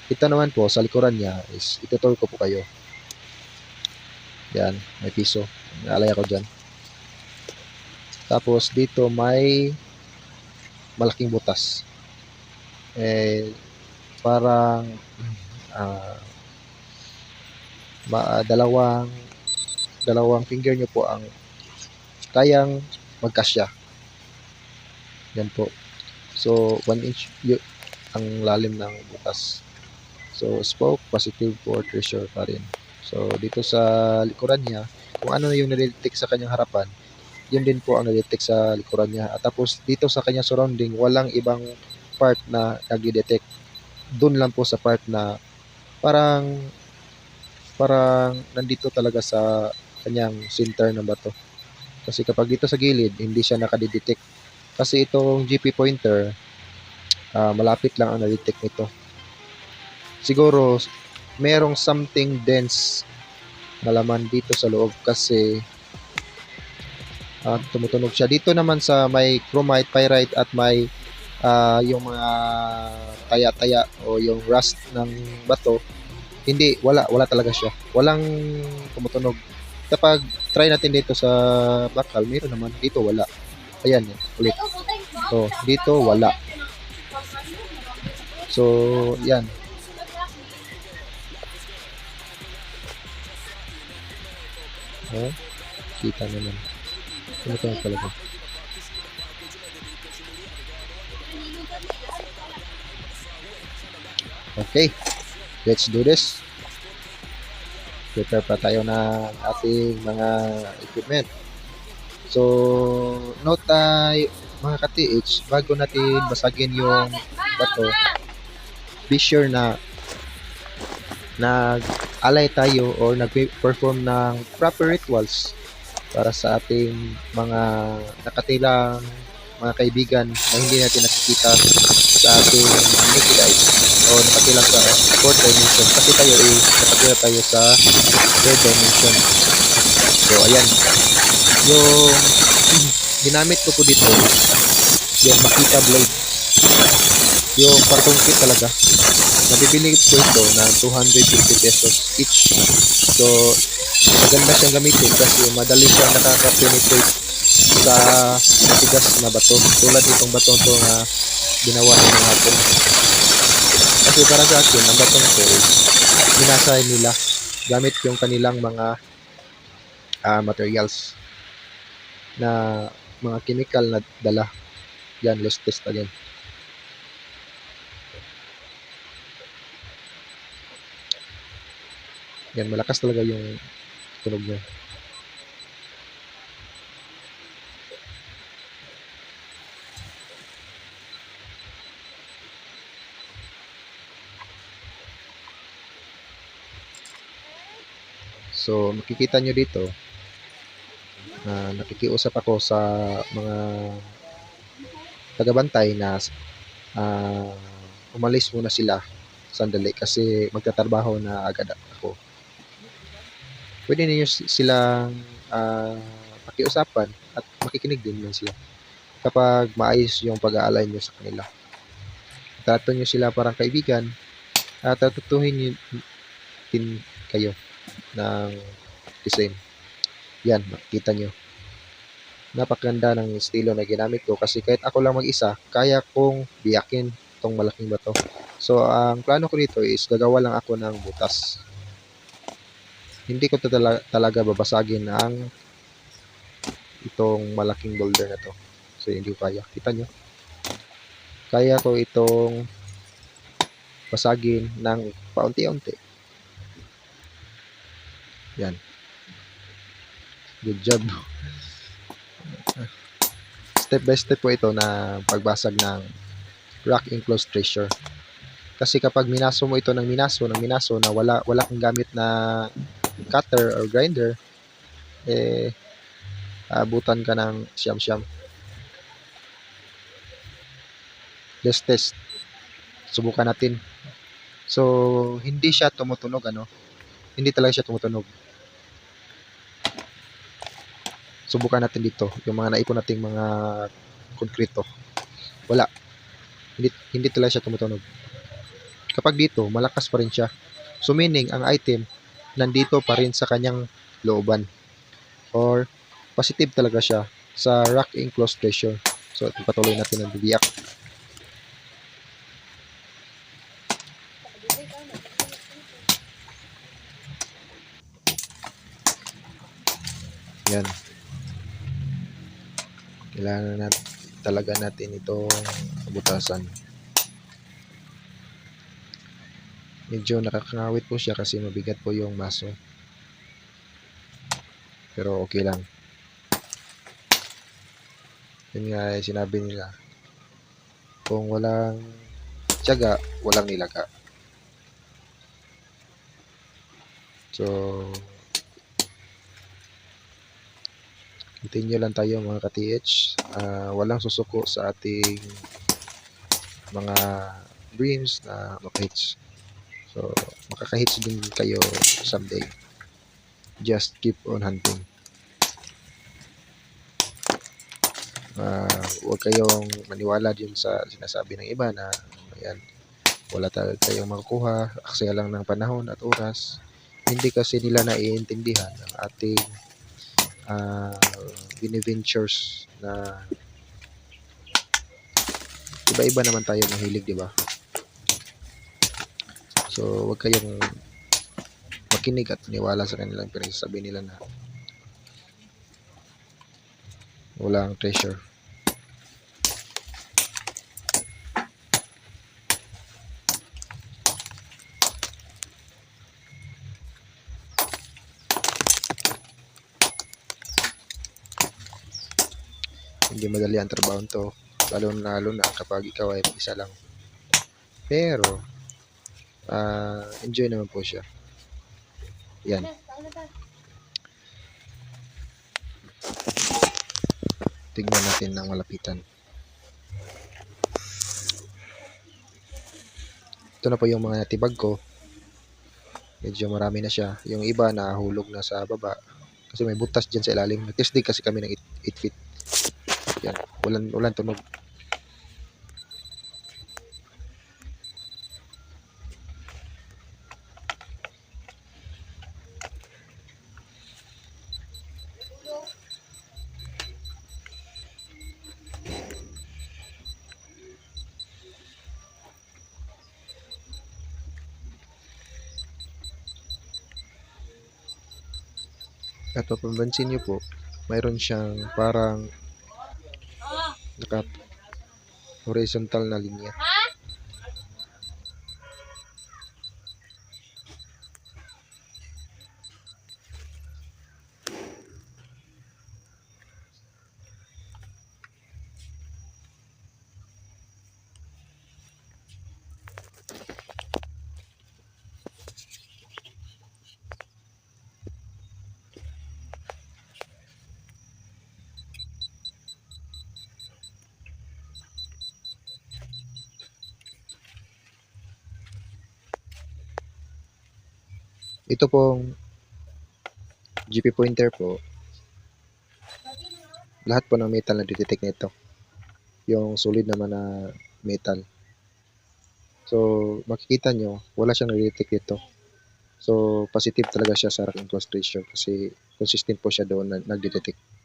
Ito naman po, sa likuran niya is itutur ko po kayo. Yan, may piso. Naalay ako dyan. Tapos dito may malaking butas. Parang uh, dalawang finger nyo po ang kayang magkasya. Yan po. So, 1 inch ang lalim ng butas. So, spoke, positive for treasure pa rin. So, dito sa likuran niya, kung ano yung nare-detect sa kanyang harapan, yun din po ang nare-detect sa likuran niya. At tapos, dito sa kanyang surrounding, walang ibang part na nag-detect. Doon lang po sa part na parang nandito talaga sa kanyang center ng bato. Kasi kapag dito sa gilid, hindi siya nakadetect. Kasi itong GP pointer, malapit lang ang na-detect nito. Siguro, merong something dense na laman dito sa loob kasi tumutunog siya. Dito naman sa may chromite, pyrite at may yung mga taya-taya o yung rust ng bato, hindi, wala talaga siya. Walang tumutunog. Kapag try natin dito sa bakal, meron naman. Dito wala. Ayan, ulit. So, dito wala. So, yan. Oh, kita naman. Tumutunog talaga. Okay, let's do this. Prepare pa tayo ng ating mga equipment. So, note tayo mga ka-TH, bago natin basagin yung bato, be sure na nag-alay tayo or nag-perform ng proper rituals para sa ating mga nakatilang mga kaibigan na hindi natin nakikita sa ating naked eyes o nakatilang sa 4th dimension kasi tayo nakatira tayo sa 3rd dimension. So, ayan. Yung ginamit ko po dito yung Makita blade. Yung partungkit talaga. Nabibili ko ito ng 250 pesos each. So, maganda siyang gamitin kasi madali siyang nakaka-penetrate sa matigas na bato. Tulad itong batong to na ginawa ng hapon. Kasi para sa akin, ang batong to minasay nila gamit yung kanilang mga materials na mga chemical na dala. Yan, let's test again. Yan, malakas talaga yung tunog niya. So, makikita nyo dito, nakikiusap ako sa mga tagabantay na umalis muna sila sandali kasi magtatrabaho na agad ako. Pwede ninyo silang pakiusapan at makikinig din sila kapag maayos yung pag-aalay nyo sa kanila. Trato nyo sila parang kaibigan at tatutuhin nyo din kayo ng design. Yan, makikita nyo. Napakaganda ng estilo na ginamit ko kasi kahit ako lang mag-isa, kaya kong biyakin itong malaking bato. So, ang plano ko dito is gagawa lang ako ng butas. Hindi ko talaga babasagin ang itong malaking boulder na to. So, hindi ko kaya. Kita nyo? Kaya ko itong basagin ng paunti-unti. Yan. Good job. Step by step po ito na pagbasag ng rock enclosed treasure. Kasi kapag minaso mo ito ng minaso na wala kang gamit na cutter or grinder, abutan ka ng siyam-siyam. Let's test. Subukan natin. So, hindi siya tumutunog, Hindi talaga siya tumutunog. Subukan natin dito. Yung mga naipon nating mga konkreto. Wala. Hindi talaga siya tumutunog. kapag dito, malakas pa rin siya. So meaning, ang item, nandito pa rin sa kanyang looban. Or, positive talaga siya sa rock-in close pressure. So, patuloy natin ang bibiyak. Yan. Kailangan natin talaga natin itong butasan. Medyo nakakangawit po siya kasi mabigat po yung maso. Pero okay lang. Yun nga sinabi nila. Kung walang tiyaga, walang nilaga. So, continue lang tayo mga ka-TH. Walang susuko sa ating mga dreams na maka-hits. So, makaka-hits din kayo someday. Just keep on hunting. Huwag kayong maniwala din sa sinasabi ng iba na ayan, wala tayong makukuha, aksaya lang ng panahon at oras. Hindi kasi nila naiintindihan ang ating biniventures na iba-iba naman tayo mahilig, di ba? So, huwag kayong makinig at niwala sa kanilang pinagsasabi nila na walang treasure. Hindi madali ang trabaho to, lalo na kapag ikaw ay isa lang. Pero, enjoy naman po siya. Yan. Tignan natin ng malapitan. Ito na po yung mga natibag ko. Medyo marami na siya. Yung iba nahulog na sa baba. Kasi may butas dyan sa ilalim. Nag-test din kasi kami ng 8 feet. Yan. Ulan tunog. At papansin nyo po, mayroon siyang parang horizontal na linya. Ito pong GP pointer po, lahat po ng metal na detect nito. Yung solid naman na metal. So, makikita nyo, wala siyang nag-detect dito. So, positive talaga siya sa rock and close ratio kasi consistent po siya doon na nag-detect.